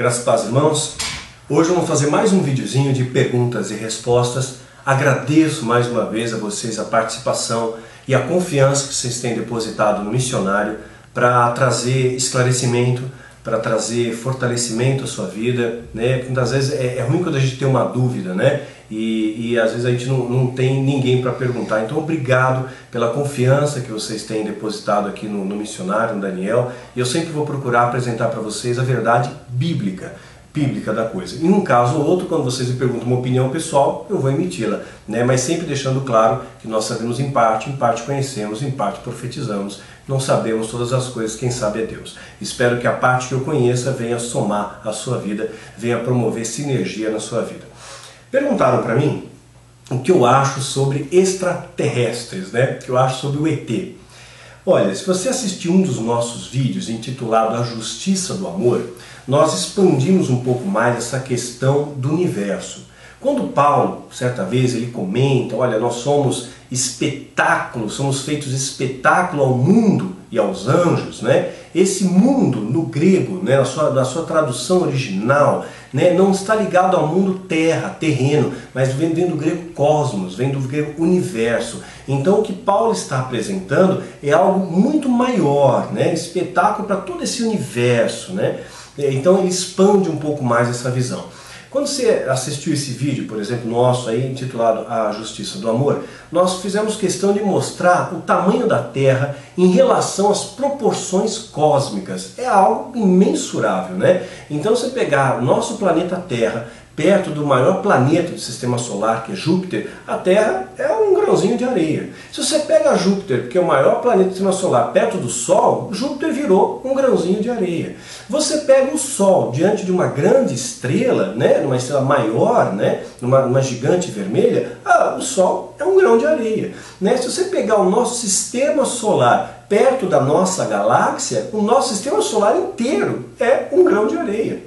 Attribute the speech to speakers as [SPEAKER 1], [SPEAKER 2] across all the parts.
[SPEAKER 1] Graças a Deus, irmãos. Hoje vamos fazer mais um videozinho de perguntas e respostas. Agradeço mais uma vez a vocês a participação e a confiança que vocês têm depositado no missionário para trazer esclarecimento, para trazer fortalecimento à sua vida, né? Porque muitas vezes é ruim quando a gente tem uma dúvida, né? E às vezes a gente não tem ninguém para perguntar. Então obrigado pela confiança que vocês têm depositado aqui no missionário, no Daniel. E eu sempre vou procurar apresentar para vocês a verdade bíblica da coisa. Em um caso ou outro, quando vocês me perguntam uma opinião pessoal, eu vou emiti-la, né? Mas sempre deixando claro que nós sabemos em parte conhecemos, em parte profetizamos, não sabemos todas as coisas, quem sabe é Deus. Espero que a parte que eu conheça venha somar a sua vida, venha promover sinergia na sua vida. Perguntaram para mim o que eu acho sobre extraterrestres, né? O que eu acho sobre o ET. Olha, se você assistiu um dos nossos vídeos intitulado A Justiça do Amor, nós expandimos um pouco mais essa questão do universo. Quando Paulo, certa vez, ele comenta, olha, nós somos espetáculo, somos feitos espetáculo ao mundo e aos anjos, né? Esse mundo, no grego, né, na sua tradução original, né, não está ligado ao mundo terra, terreno, mas vem do grego cosmos, vem do grego universo. Então o que Paulo está apresentando é algo muito maior, né, espetáculo para todo esse universo, né? Então ele expande um pouco mais essa visão. Quando você assistiu esse vídeo, por exemplo, nosso aí, intitulado A Justiça do Amor, nós fizemos questão de mostrar o tamanho da Terra em relação às proporções cósmicas. É algo imensurável, né? Então, você pegar o nosso planeta Terra, perto do maior planeta do sistema solar, que é Júpiter, a Terra é um grãozinho de areia. Se você pega Júpiter, que é o maior planeta do sistema solar, perto do Sol, Júpiter virou um grãozinho de areia. Você pega o Sol diante de uma grande estrela, né, numa estrela maior, né, numa gigante vermelha, o Sol é um grão de areia. Né? Se você pegar o nosso sistema solar perto da nossa galáxia, o nosso sistema solar inteiro é um grão de areia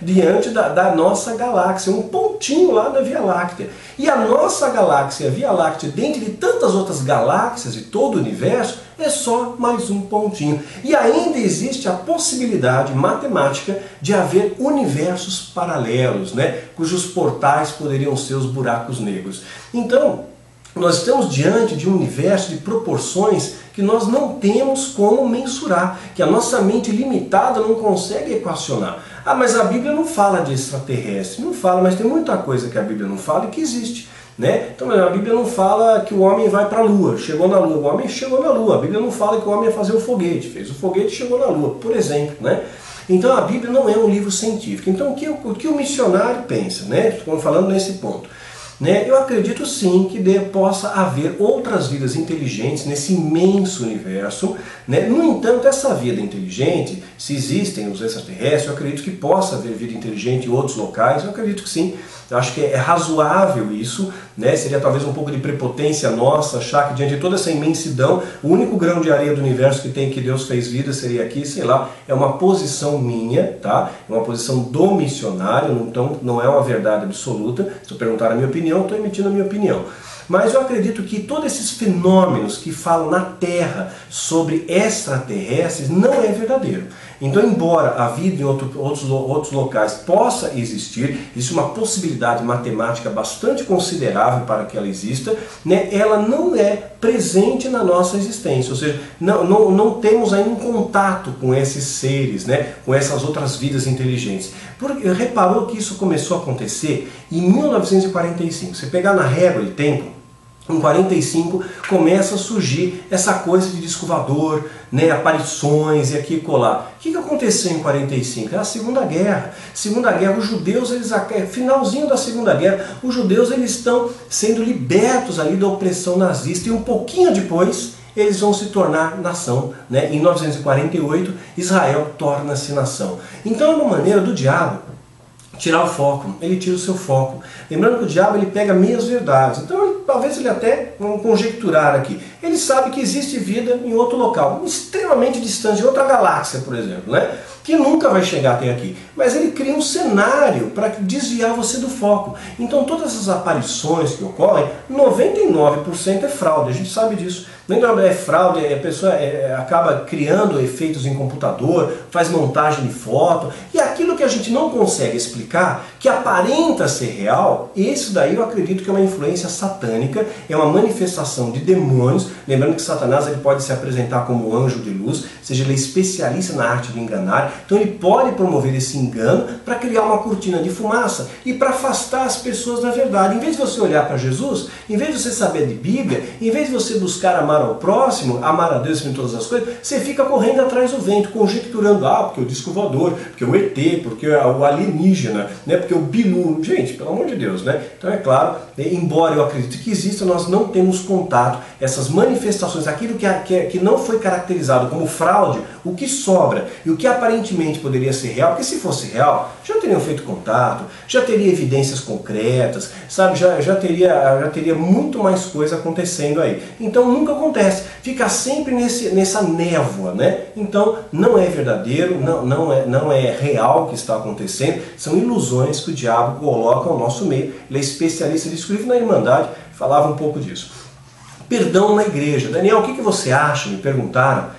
[SPEAKER 1] diante da nossa galáxia, um pontinho lá da Via Láctea. E a nossa galáxia, a Via Láctea, dentre de tantas outras galáxias e todo o universo, é só mais um pontinho. E ainda existe a possibilidade matemática de haver universos paralelos, né, cujos portais poderiam ser os buracos negros. Então, nós estamos diante de um universo de proporções que nós não temos como mensurar, que a nossa mente limitada não consegue equacionar. Ah, mas a Bíblia não fala de extraterrestre. Não fala, mas tem muita coisa que a Bíblia não fala e que existe. Né? Então a Bíblia não fala que o homem vai para a Lua, chegou na Lua, o homem chegou na Lua. A Bíblia não fala que o homem ia fazer o foguete, fez o foguete e chegou na Lua, por exemplo. Né? Então a Bíblia não é um livro científico. Então o que o missionário pensa? Né? Estamos falando nesse ponto. Né? Eu acredito sim que possa haver outras vidas inteligentes nesse imenso universo. Né? No entanto, essa vida inteligente, se existem os extraterrestres, eu acredito que possa haver vida inteligente em outros locais, eu acredito que sim. Eu acho que é razoável isso, né? Seria talvez um pouco de prepotência nossa achar que diante de toda essa imensidão, o único grão de areia do universo que tem que Deus fez vida seria aqui, sei lá, é uma posição minha, tá? É uma posição do missionário, então não é uma verdade absoluta. Se eu perguntar a minha opinião, eu estou emitindo a minha opinião. Mas eu acredito que todos esses fenômenos que falam na Terra sobre extraterrestres não é verdadeiro. Então, embora a vida em outros locais possa existir, existe uma possibilidade matemática bastante considerável para que ela exista, né? Ela não é presente na nossa existência, ou seja, não temos ainda um contato com esses seres, né? Com essas outras vidas inteligentes. Porque reparou que isso começou a acontecer em 1945. Você pegar na régua de tempo, em 45 começa a surgir essa coisa de disco voador, né, aparições e aqui e colar. O que aconteceu em 45? É a Segunda Guerra. Segunda Guerra, os judeus, finalzinho da Segunda Guerra, os judeus eles estão sendo libertos ali da opressão nazista e um pouquinho depois eles vão se tornar nação. Né? Em 1948, Israel torna-se nação. Então é uma maneira do diabo tirar o foco, ele tira o seu foco. Lembrando que o diabo ele pega meias verdades. Então talvez ele até, vamos conjecturar aqui, ele sabe que existe vida em outro local, extremamente distante, em outra galáxia, por exemplo, né? Que nunca vai chegar até aqui. Mas ele cria um cenário para desviar você do foco. Então todas essas aparições que ocorrem, 99% é fraude, a gente sabe disso. Não é fraude, a pessoa acaba criando efeitos em computador, faz montagem de foto, e aquilo que a gente não consegue explicar, que aparenta ser real, esse daí eu acredito que é uma influência satânica, é uma manifestação de demônios. Lembrando que Satanás ele pode se apresentar como anjo de luz, ou seja, ele é especialista na arte de enganar, então ele pode promover esse engano para criar uma cortina de fumaça e para afastar as pessoas da verdade. Em vez de você olhar para Jesus, em vez de você saber de Bíblia, em vez de você buscar amar ao próximo, amar a Deus em todas as coisas, você fica correndo atrás do vento, conjecturando, porque o disco voador, porque o ET, porque o alienígena, né, porque o Bilu. Gente, pelo amor de Deus, né? Então é claro, embora eu acredite que exista, nós não temos contato, essas manifestações, aquilo que não foi caracterizado como fraude, o que sobra e o que aparentemente poderia ser real, porque se fosse real, já teriam feito contato, já teria evidências concretas, sabe, já teria muito mais coisa acontecendo aí. Então nunca acontece, fica sempre nessa névoa, né? Então não é verdadeiro, não é real o que está acontecendo, são ilusões que o diabo coloca ao nosso meio. Ele é especialista nisso, inclusive na Irmandade falava um pouco disso. Perdão na igreja. Daniel, o que você acha? Me perguntaram.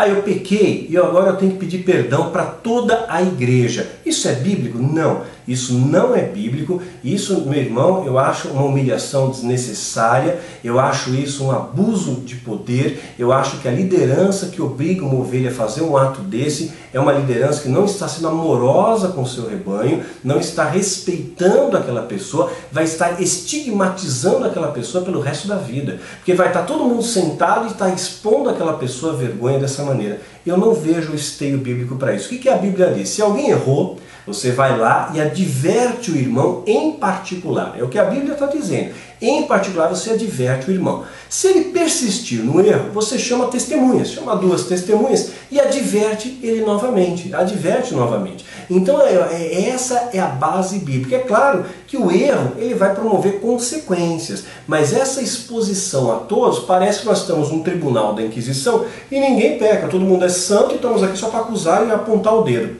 [SPEAKER 1] Eu pequei e agora eu tenho que pedir perdão para toda a igreja. Isso é bíblico? Não. Isso não é bíblico. Isso, meu irmão, eu acho uma humilhação desnecessária. Eu acho isso um abuso de poder. Eu acho que a liderança que obriga uma ovelha a fazer um ato desse é uma liderança que não está sendo amorosa com o seu rebanho, não está respeitando aquela pessoa, vai estar estigmatizando aquela pessoa pelo resto da vida. Porque vai estar todo mundo sentado e está expondo aquela pessoa à vergonha dessa maneira. Eu não vejo o esteio bíblico para isso. O que a Bíblia diz? Se alguém errou, você vai lá e adverte o irmão em particular. É o que a Bíblia está dizendo. Em particular, você adverte o irmão. Se ele persistir no erro, você chama testemunhas, chama 2 testemunhas e adverte ele novamente. Adverte novamente. Então, essa é a base bíblica. É claro que o erro ele vai promover consequências, mas essa exposição a todos, parece que nós estamos num tribunal da Inquisição e ninguém peca, todo mundo é santo e estamos aqui só para acusar e apontar o dedo.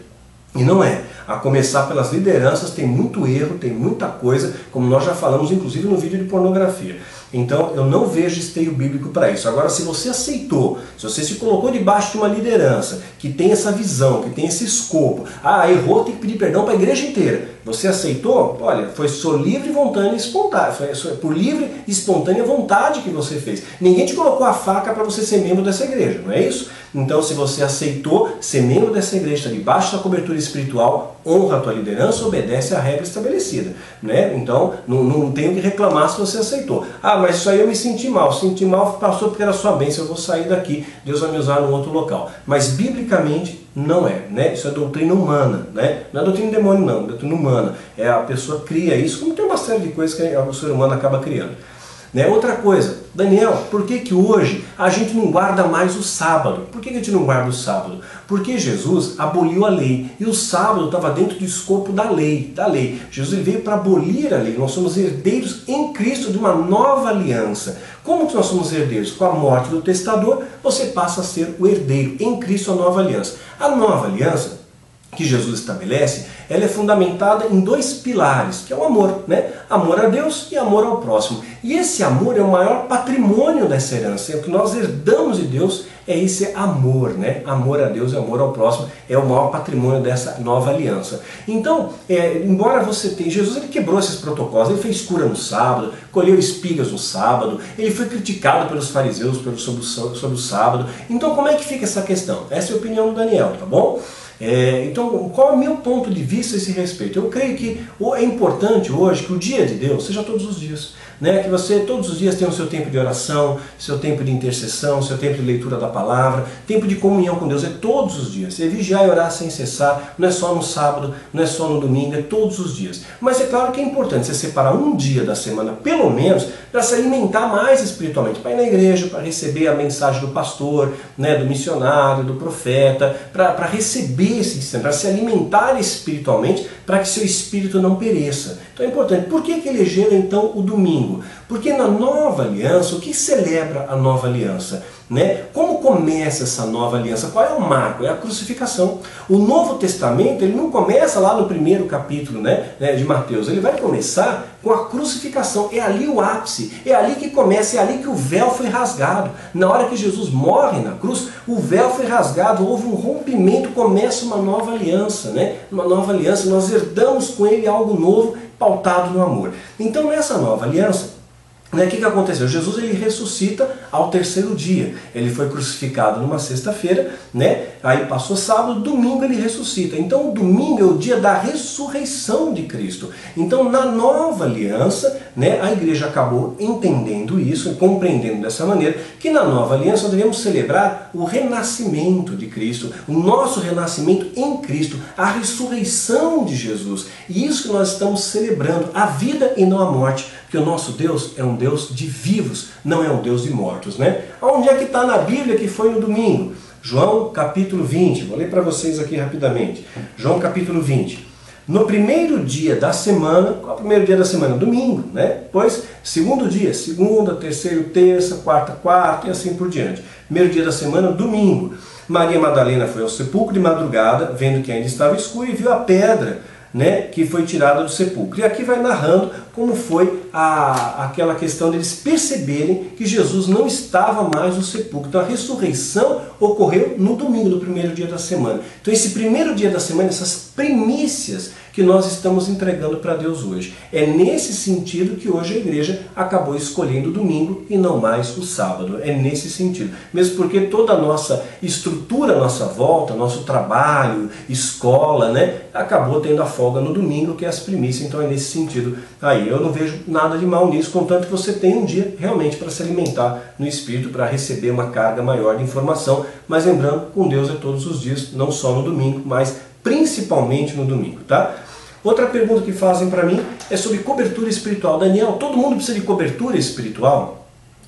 [SPEAKER 1] E não é. A começar pelas lideranças, tem muito erro, tem muita coisa, como nós já falamos inclusive no vídeo de pornografia. Então eu não vejo esteio bíblico para isso. Agora, se você aceitou, se você se colocou debaixo de uma liderança que tem essa visão, que tem esse escopo, errou, tem que pedir perdão para a igreja inteira. Você aceitou? Olha, foi só livre, espontânea e espontânea. Foi por livre e espontânea vontade que você fez. Ninguém te colocou a faca para você ser membro dessa igreja, não é isso? Então, se você aceitou ser membro dessa igreja, está debaixo da cobertura espiritual, honra a tua liderança, obedece à regra estabelecida, né? Então, não tenho que reclamar se você aceitou. Mas isso aí eu me senti mal. Senti mal, passou porque era sua bênção, eu vou sair daqui, Deus vai me usar num outro local. Mas, biblicamente, não é, né? Isso é doutrina humana, né? Não é doutrina de demônio, não, é doutrina humana. A pessoa cria isso, como tem uma série de coisas que o ser humano acaba criando. Né? Outra coisa, Daniel, por que hoje a gente não guarda mais o sábado? Por que a gente não guarda o sábado? Porque Jesus aboliu a lei e o sábado estava dentro do escopo da lei. Jesus veio para abolir a lei. Nós somos herdeiros em Cristo de uma nova aliança. Como que nós somos herdeiros? Com a morte do testador, você passa a ser o herdeiro em Cristo, a nova aliança. A nova aliança que Jesus estabelece, ela é fundamentada em 2 pilares, que é o amor, né? Amor a Deus e amor ao próximo. E esse amor é o maior patrimônio dessa herança. O que nós herdamos de Deus é esse amor, né? Amor a Deus e amor ao próximo é o maior patrimônio dessa nova aliança. Então, embora você tenha... Jesus ele quebrou esses protocolos, ele fez cura no sábado, colheu espigas no sábado, ele foi criticado pelos fariseus sobre o sábado. Então, como é que fica essa questão? Essa é a opinião do Daniel, tá bom? Então, qual é o meu ponto de vista a esse respeito? Eu creio que é importante hoje que o dia de Deus seja todos os dias. Né? Que você todos os dias tenha o seu tempo de oração, seu tempo de intercessão, seu tempo de leitura da palavra, tempo de comunhão com Deus, é todos os dias. É vigiar e orar sem cessar, não é só no sábado, não é só no domingo, é todos os dias. Mas é claro que é importante você separar um dia da semana, pelo menos, para se alimentar mais espiritualmente, para ir na igreja, para receber a mensagem do pastor, né, do missionário, do profeta, para receber esse ensino, para se alimentar espiritualmente, para que seu espírito não pereça. Então Então é importante. Por que elegeram então o domingo? Porque na nova aliança, o que celebra a nova aliança? Né? Como começa essa nova aliança? Qual é o marco? É a crucificação. O Novo Testamento ele não começa lá no primeiro capítulo, né, de Mateus. Ele vai começar com a crucificação. É ali o ápice. É ali que começa. É ali que o véu foi rasgado. Na hora que Jesus morre na cruz, o véu foi rasgado. Houve um rompimento. Começa uma nova aliança. Né? Uma nova aliança. Nós herdamos com ele algo novo, pautado no amor. Então nessa nova aliança, o que aconteceu? Jesus ele ressuscita ao terceiro dia. Ele foi crucificado numa sexta-feira, né? Aí passou sábado, domingo ele ressuscita. Então o domingo é o dia da ressurreição de Cristo. Então na nova aliança, né, a igreja acabou entendendo isso, compreendendo dessa maneira, que na nova aliança nós devemos celebrar o renascimento de Cristo, o nosso renascimento em Cristo, a ressurreição de Jesus. E isso que nós estamos celebrando, a vida e não a morte. Porque o nosso Deus é um Deus de vivos, não é um Deus de mortos, né? Onde é que está na Bíblia que foi no domingo? João capítulo 20, vou ler para vocês aqui rapidamente. João capítulo 20. No primeiro dia da semana, qual é o primeiro dia da semana? Domingo, né? Depois, segundo dia, segunda, terceiro, terça, quarta e assim por diante. Primeiro dia da semana, domingo. Maria Madalena foi ao sepulcro de madrugada, vendo que ainda estava escuro, e viu a pedra, né, que foi tirada do sepulcro. E aqui vai narrando como foi aquela questão deles perceberem que Jesus não estava mais no sepulcro. Então a ressurreição ocorreu no domingo, no primeiro dia da semana. Então esse primeiro dia da semana, essas primícias que nós estamos entregando para Deus hoje. É nesse sentido que hoje a igreja acabou escolhendo o domingo e não mais o sábado. É nesse sentido. Mesmo porque toda a nossa estrutura, nossa volta, nosso trabalho, escola, né, acabou tendo a folga no domingo, que é as primícias. Então é nesse sentido aí. Eu não vejo nada de mal nisso, contanto que você tenha um dia realmente para se alimentar no Espírito, para receber uma carga maior de informação. Mas lembrando, com Deus é todos os dias, não só no domingo, mas principalmente no domingo, tá? Outra pergunta que fazem para mim é sobre cobertura espiritual. Daniel, todo mundo precisa de cobertura espiritual?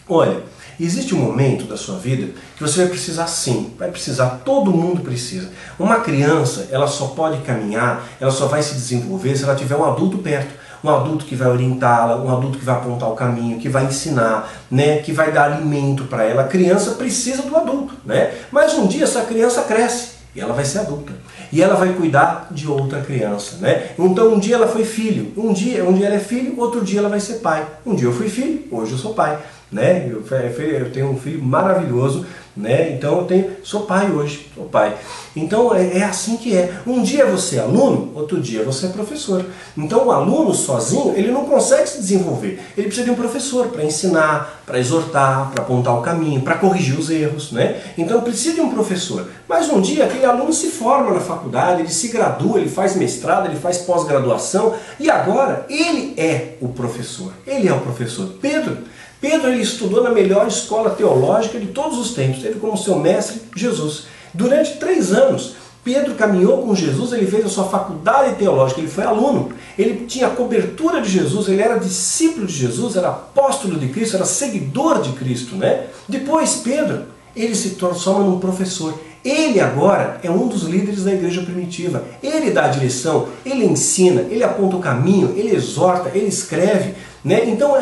[SPEAKER 1] Olha, existe um momento da sua vida que você vai precisar sim, vai precisar, todo mundo precisa. Uma criança, ela só pode caminhar, ela só vai se desenvolver se ela tiver um adulto perto. Um adulto que vai orientá-la, um adulto que vai apontar o caminho, que vai ensinar, né, que vai dar alimento para ela. A criança precisa do adulto, né? Mas um dia essa criança cresce e ela vai ser adulta. E ela vai cuidar de outra criança, né? Então um dia ela foi filho, um dia ela é filho, outro dia ela vai ser pai. Um dia eu fui filho, hoje eu sou pai, né? Eu tenho um filho maravilhoso, né? Então sou pai hoje, sou pai. Então é assim que é. Um dia você é aluno, outro dia você é professor. Então o aluno sozinho, ele não consegue se desenvolver. Ele precisa de um professor para ensinar, para exortar, para apontar o caminho, para corrigir os erros, né? Então precisa de um professor. Mas um dia aquele aluno se forma na faculdade, ele se gradua, ele faz mestrado, ele faz pós-graduação e agora ele é o professor. Ele é o professor. Pedro ele estudou na melhor escola teológica de todos os tempos. Teve como seu mestre Jesus. Durante 3 anos, Pedro caminhou com Jesus, ele fez a sua faculdade teológica, ele foi aluno. Ele tinha a cobertura de Jesus, ele era discípulo de Jesus, era apóstolo de Cristo, era seguidor de Cristo, né? Depois, Pedro, ele se transforma num professor. Ele agora é um dos líderes da igreja primitiva. Ele dá a direção, ele ensina, ele aponta o caminho, ele exorta, ele escreve, né? Então,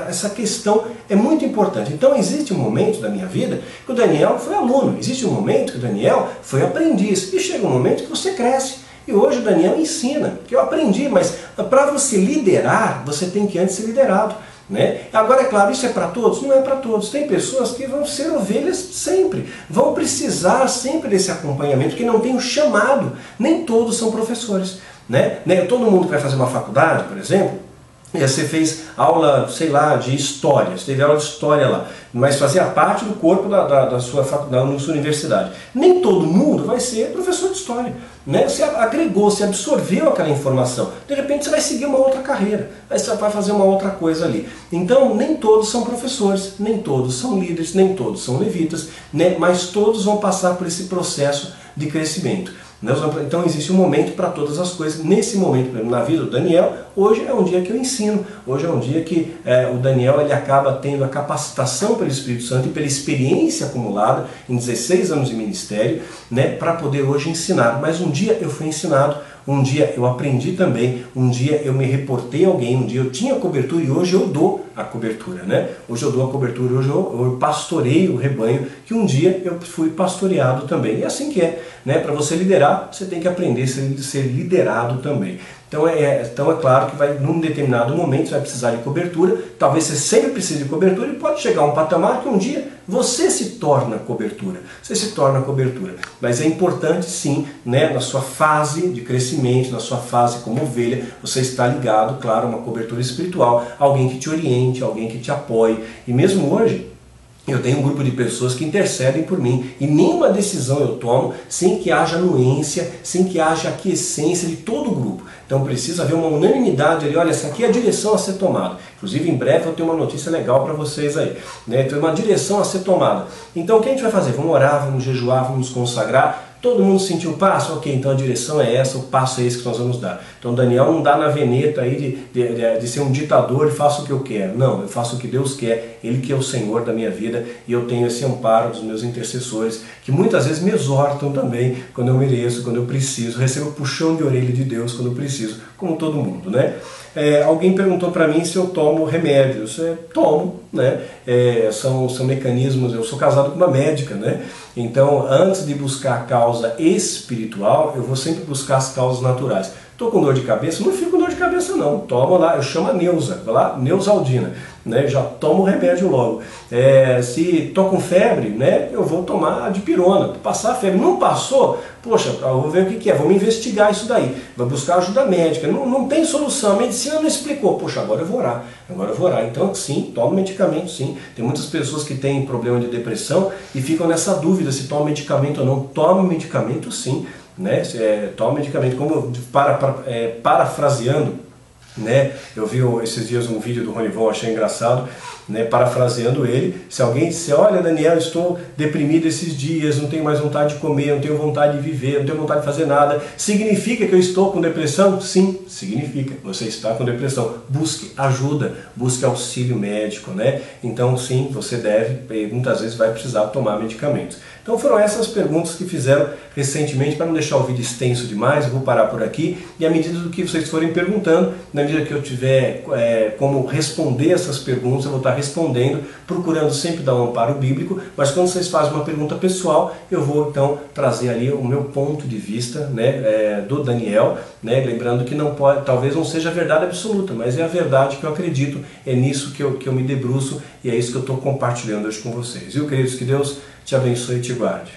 [SPEAKER 1] essa questão é muito importante. Então, existe um momento da minha vida que o Daniel foi aluno. Existe um momento que o Daniel foi aprendiz. E chega um momento que você cresce. E hoje o Daniel ensina, que eu aprendi, mas para você liderar, você tem que antes ser liderado. Né? Agora, é claro, isso é para todos? Não é para todos. Tem pessoas que vão ser ovelhas sempre, vão precisar sempre desse acompanhamento, que não tem o chamado. Nem todos são professores. Né? Todo mundo que vai fazer uma faculdade, por exemplo, você fez aula, sei lá, de história, você teve aula de história lá, mas fazia parte do corpo da sua faculdade, da sua universidade. Nem todo mundo vai ser professor de história. Né? Você agregou, você absorveu aquela informação. De repente você vai seguir uma outra carreira, aí você vai fazer uma outra coisa ali. Então nem todos são professores, nem todos são líderes, nem todos são levitas, né? Mas todos vão passar por esse processo de crescimento. Então existe um momento para todas as coisas. Nesse momento, por exemplo, na vida do Daniel, hoje é um dia que eu ensino. Hoje é um dia que o Daniel ele acaba tendo a capacitação pelo Espírito Santo e pela experiência acumulada em 16 anos de ministério, né, para poder hoje ensinar. Mas um dia eu fui ensinado, um dia eu aprendi também, um dia eu me reportei a alguém, um dia eu tinha cobertura e hoje eu dou a cobertura, né? Hoje eu dou a cobertura, hoje eu pastorei o rebanho, que um dia eu fui pastoreado também. E é assim que é, né? Para você liderar, você tem que aprender a ser liderado também. Então é claro que num determinado momento você vai precisar de cobertura, talvez você sempre precise de cobertura e pode chegar a um patamar que um dia você se torna cobertura. Você se torna cobertura. Mas é importante sim, né, na sua fase de crescimento, na sua fase como ovelha, você está ligado, claro, a uma cobertura espiritual, alguém que te oriente, alguém que te apoie. E mesmo hoje, eu tenho um grupo de pessoas que intercedem por mim e nenhuma decisão eu tomo sem que haja anuência, sem que haja aquiescência de todo o grupo. Então precisa haver uma unanimidade ali, olha, essa aqui é a direção a ser tomada. Inclusive em breve eu tenho uma notícia legal para vocês aí, né? Tem uma direção a ser tomada. Então o que a gente vai fazer? Vamos orar, vamos jejuar, vamos consagrar. Todo mundo sentiu o passo? Ok, então a direção é essa, o passo é esse que nós vamos dar. Então Daniel não dá na veneta aí de ser um ditador e faço o que eu quero. Não, eu faço o que Deus quer, Ele que é o Senhor da minha vida e eu tenho esse amparo dos meus intercessores, que muitas vezes me exortam também quando eu mereço, quando eu preciso, recebo o puxão de orelha de Deus quando eu preciso, como todo mundo, né? Alguém perguntou para mim se eu tomo remédios. Tomo, né? São mecanismos, eu sou casado com uma médica, né? Então, antes de buscar a causa espiritual, eu vou sempre buscar as causas naturais. Estou com dor de cabeça? Não fico com dor de cabeça não, tomo lá, eu chamo a Neuza, vai lá, Neusaldina, né? Já tomo o remédio logo. Se estou com febre, né? Eu vou tomar a dipirona, passar a febre. Não passou? Poxa, eu vou ver o que é, vamos investigar isso daí, vai buscar ajuda médica. Não tem solução, a medicina não explicou. Poxa, agora eu vou orar, Então sim, tomo medicamento sim. Tem muitas pessoas que têm problema de depressão e ficam nessa dúvida se toma medicamento ou não. Toma medicamento sim, né? Toma medicamento, como parafraseando, né? Eu vi esses dias um vídeo do Ronivon, achei engraçado, né? Parafraseando ele, se alguém disser, olha Daniel, estou deprimido esses dias, não tenho mais vontade de comer, não tenho vontade de viver, não tenho vontade de fazer nada, significa que eu estou com depressão? Sim, significa, você está com depressão. Busque ajuda, busque auxílio médico, né? Então sim, você deve, muitas vezes vai precisar tomar medicamentos. Então foram essas perguntas que fizeram recentemente. Para não deixar o vídeo extenso demais, eu vou parar por aqui e à medida do que vocês forem perguntando, na medida que eu tiver como responder essas perguntas, eu vou estar respondendo, procurando sempre dar um amparo bíblico, mas quando vocês fazem uma pergunta pessoal, eu vou então trazer ali o meu ponto de vista, né, do Daniel, né, lembrando que não pode, talvez não seja a verdade absoluta, mas é a verdade que eu acredito, é nisso que eu me debruço e é isso que eu estou compartilhando hoje com vocês. Viu, queridos? Que Deus te abençoe e te guarde.